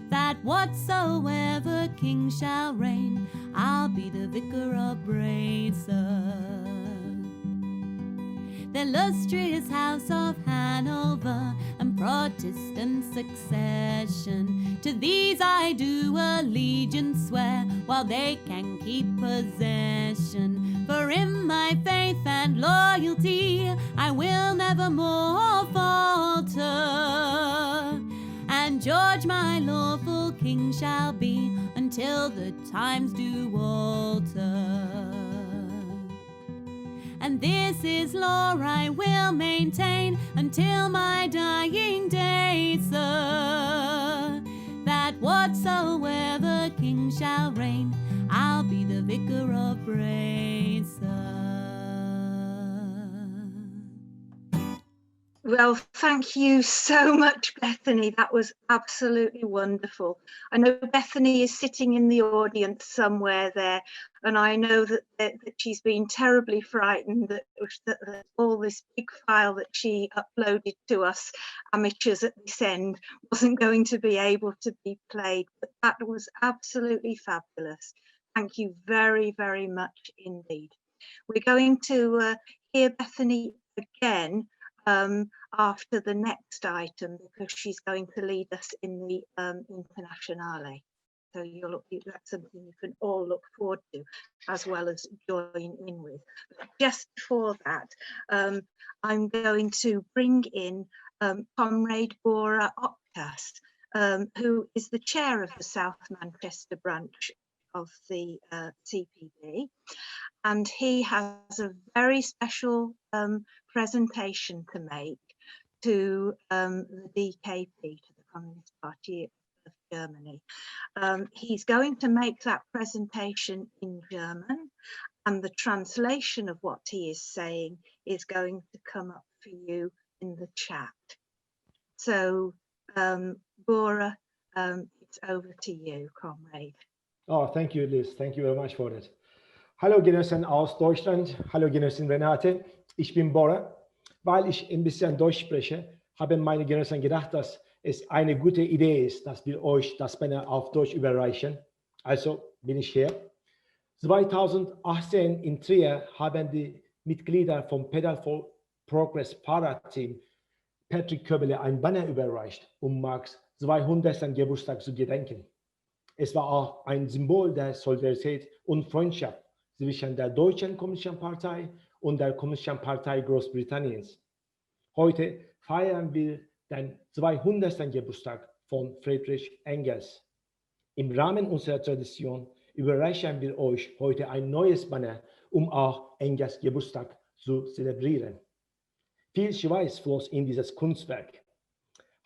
that whatsoever king shall reign, I'll be the vicar of Bray, sir. The illustrious house of Hanover and Protestant succession, to these I do allegiance swear, while they can keep possession. For in my faith and loyalty I will never more falter, and George my lawful king shall be until the times do alter. And this is law I will maintain until my dying day, sir, that whatsoever king shall reign, I'll be the vicar of Bray, sir. Well, thank you so much, Bethany. That was absolutely wonderful. I know Bethany is sitting in the audience somewhere there, and I know that she's been terribly frightened that all this big file that she uploaded to us amateurs at this end wasn't going to be able to be played, but that was absolutely fabulous. Thank you very, very much indeed. We're going to hear Bethany again after the next item, because she's going to lead us in the Internationale. So that's something you can all look forward to, as well as join in with. But just before that, I'm going to bring in Comrade Bora Oktas, who is the chair of the South Manchester branch of the CPB, and he has a very special presentation to make to the DKP, to the Communist Party of Germany. He's going to make that presentation in German, and the translation of what he is saying is going to come up for you in the chat. So, Bora, it's over to you, comrade. Oh, thank you, Liz. Thank you very much for that. Hallo Genossen aus Deutschland, hallo Genossen Renate, ich bin Bora. Weil ich ein bisschen Deutsch spreche, haben meine Genossen gedacht, dass es eine gute Idee ist, dass wir euch das Banner auf Deutsch überreichen. Also bin ich hier. 2018 in Trier haben die Mitglieder vom Pedal for Progress Fahrradteam Patrick Koppe ein Banner überreicht, Marx 200. Geburtstag zu gedenken. Es war auch ein Symbol der Solidarität und Freundschaft zwischen der Deutschen Kommunistischen Partei und der Kommunistischen Partei Großbritanniens. Heute feiern wir den 200. Geburtstag von Friedrich Engels. Im Rahmen unserer Tradition überreichen wir euch heute ein neues Banner, auch Engels Geburtstag zu zelebrieren. Viel Schweiß floss in dieses Kunstwerk.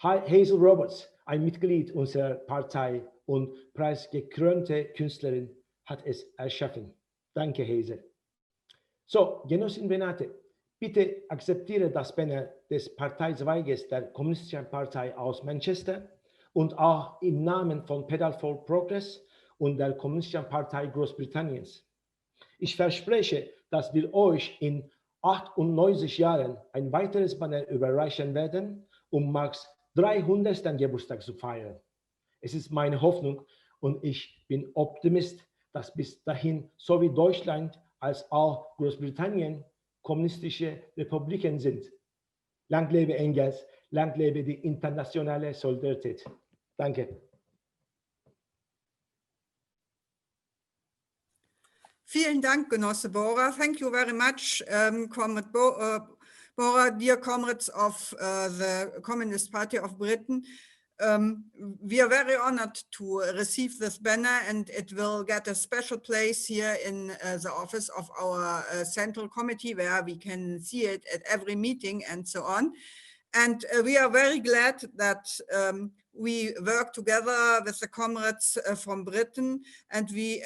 Hazel Roberts, ein Mitglied unserer Partei und preisgekrönte Künstlerin, hat es erschaffen. Danke, Hazel. So, Genossin Renate, bitte akzeptiere das Banner des Parteizweiges der Kommunistischen Partei aus Manchester und auch im Namen von Pedal for Progress und der Kommunistischen Partei Großbritanniens. Ich verspreche, dass wir euch in 98 Jahren ein weiteres Banner überreichen werden, Marx 300. Geburtstag zu feiern. Es ist meine Hoffnung und ich bin Optimist, dass bis dahin sowie Deutschland als auch Großbritannien kommunistische Republiken sind. Lang lebe Engels, lang lebe die internationale Solidarität. Danke. Vielen Dank, Genosse Bora. Thank you very much, Comrade Bora, dear comrades of the Communist Party of Britain. we are very honored to receive this banner, and it will get a special place here in the office of our central committee, where we can see it at every meeting and so on. And we are very glad that we work together with the comrades from Britain, and we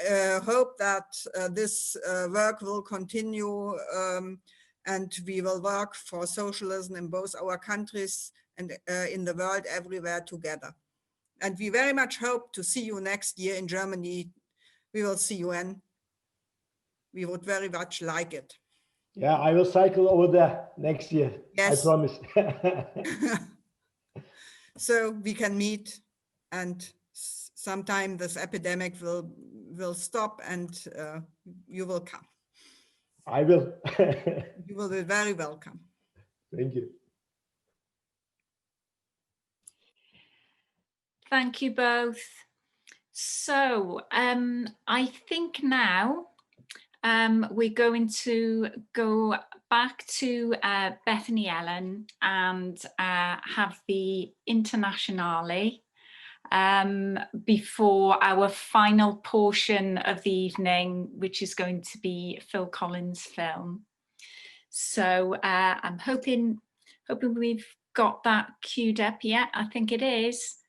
hope that this work will continue, and we will work for socialism in both our countries and in the world everywhere together. And we very much hope to see you next year in Germany. We will see you, and we would very much like it. Yeah, I will cycle over there next year. Yes. I promise. So we can meet, and sometime this epidemic will stop, and you will come. I will. You will be very welcome. Thank you. Thank you both. So I think now we're going to go back to Bethany Ellen and have the Internationale before our final portion of the evening, which is going to be Phil Collins' film. So I'm hoping we've got that queued up yet. I think it is.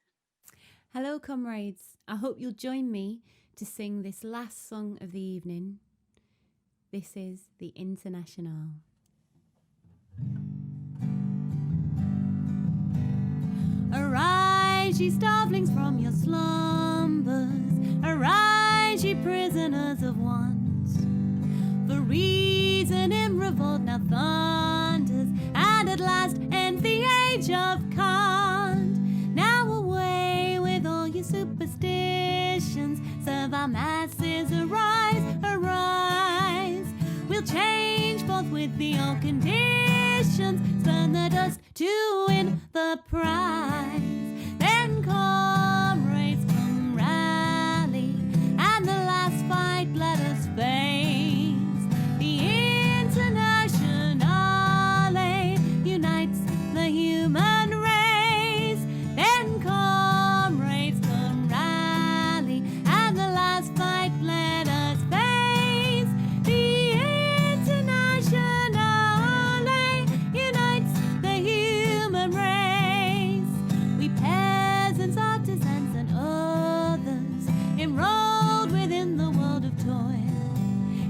Hello, comrades. I hope you'll join me to sing this last song of the evening. This is the Internationale. Arise, ye starvelings, from your slumbers. Arise, ye prisoners of want. For reason in revolt now thunders, and at last ends the age of Kant. Now away with all your superstitions, serve our masses, arise, arise. We'll change forth with the old conditions, spurn the dust to win the prize. Then comrades, come rally, and the last fight let us face. The Internationale unites the human race. Then comrades, come rally, and the last fight let us face. The Internationale unites the human race. We peasants, artisans, and others enrolled within the world of toil,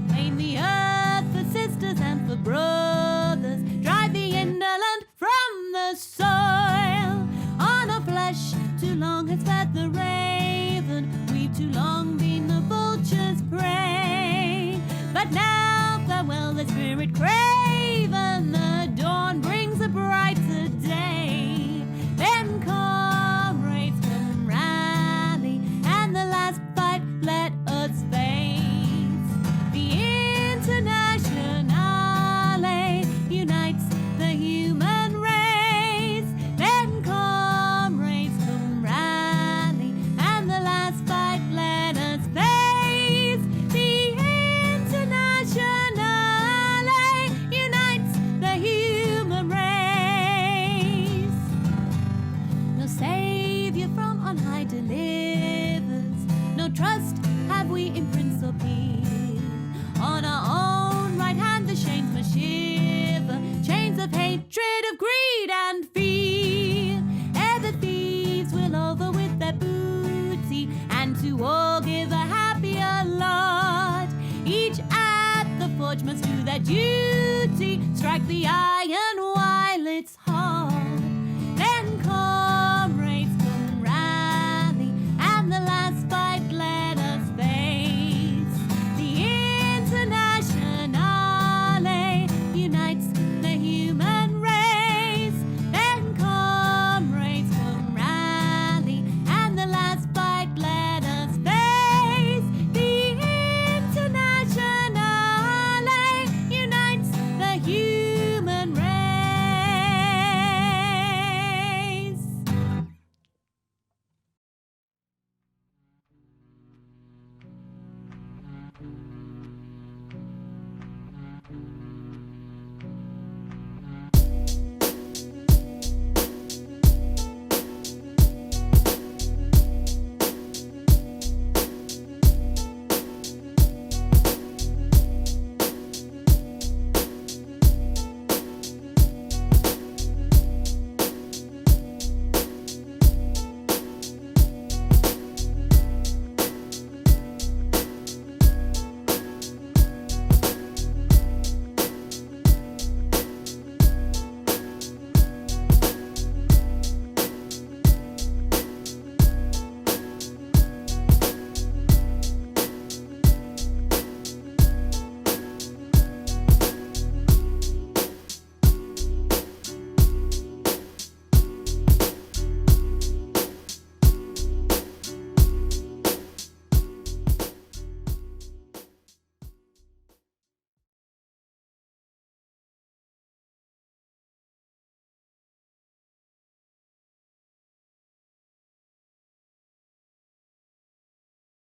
claim the earth for sisters and for brothers, drive the indolent from the soil. On our flesh too long has fed the raven, we've too long been the vulture's prey. But now farewell the spirit craven, the dawn brings a brighter day. Then comrades, come rally, and the last fight let us face. The Internationale unites the human race. Then comrades, come rally, and the last fight let us face. The Internationale unites the human race. No savior from on high delivers, no trust have we in prince or peer. On our own right hand the chains must shiver, chains of hatred, of greed and fear. Ere the thieves will over with their booty, and to all give a happier lot. Each at the forge must do their duty, strike the eye